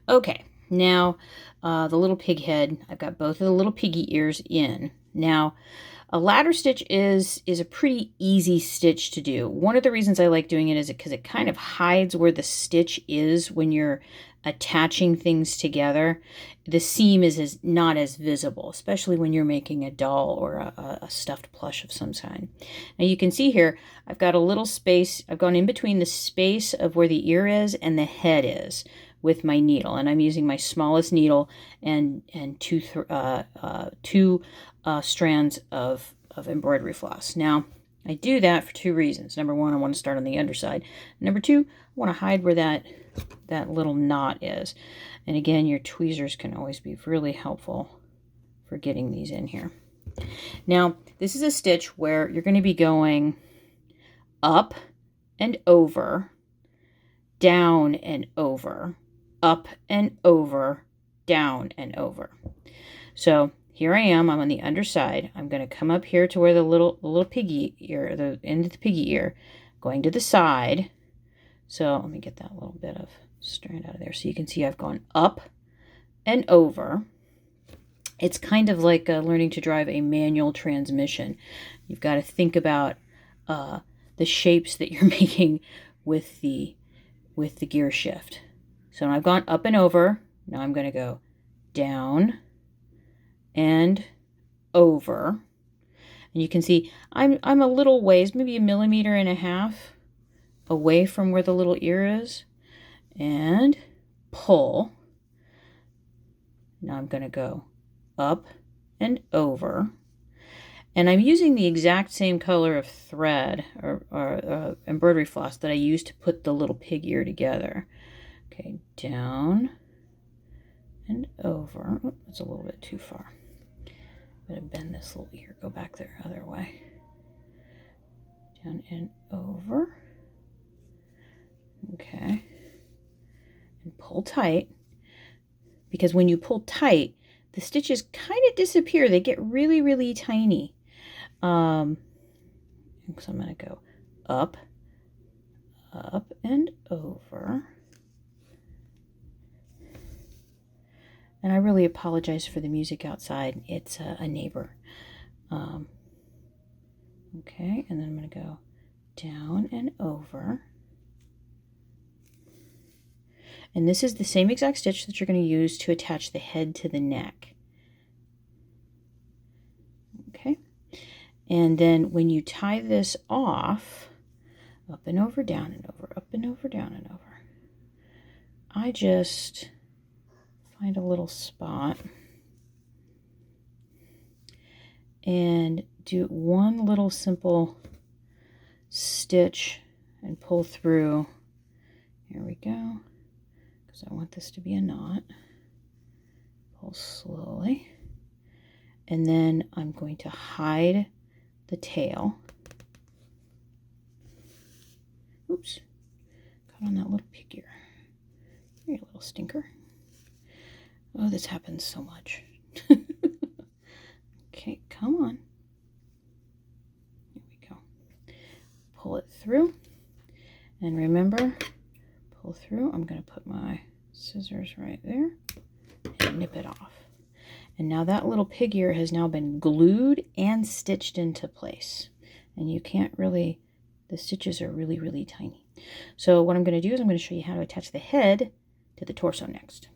Okay, now the little pig head, I've got both of the little piggy ears in. Now, a ladder stitch is a pretty easy stitch to do. One of the reasons I like doing it is because it kind of hides where the stitch is when you're attaching things together. The seam is not as visible, especially when you're making a doll or a stuffed plush of some kind. Now you can see here, I've got a little space. I've gone in between the space of where the ear is and the head is with my needle, and I'm using my smallest needle and two strands of embroidery floss. Now, I do that for two reasons. Number one, I want to start on the underside. Number two, I want to hide where that little knot is. And again, your tweezers can always be really helpful for getting these in here. Now, this is a stitch where you're going to be going up and over, down and over, up and over, down and over. So here I am, I'm on the underside. I'm going to come up here to where the little piggy ear, the end of the piggy ear, going to the side. So let me get that little bit of strand out of there. So you can see I've gone up and over. It's kind of like learning to drive a manual transmission. You've got to think about the shapes that you're making with the gear shift. So I've gone up and over. Now I'm going to go down and over. And you can see I'm a little ways, maybe 1.5 millimeters away from where the little ear is. And pull. Now I'm going to go up and over. And I'm using the exact same color of thread or embroidery floss that I used to put the little pig ear together. Okay, down and over. Oh, that's a little bit too far. I'm going to bend this little ear, go back the other way. Down and over. Okay. And pull tight. Because when you pull tight, the stitches kind of disappear. They get really, really tiny. So I'm going to go up, up and over. And I really apologize for the music outside. It's a neighbor. Okay, and then I'm going to go down and over. And this is the same exact stitch that you're going to use to attach the head to the neck. Okay. And then when you tie this off, up and over, down and over, up and over, down and over, I just find a little spot and do one little simple stitch and pull through. Here we go. Because I want this to be a knot. Pull slowly. And then I'm going to hide the tail. Oops. Got on that little pig ear. You're a little stinker. Oh, this happens so much. Okay, come on. Here we go. Pull it through. And remember, pull through. I'm going to put my scissors right there and nip it off. And now that little pig ear has now been glued and stitched into place. And you can't really, the stitches are really, really tiny. So what I'm going to do is I'm going to show you how to attach the head to the torso next.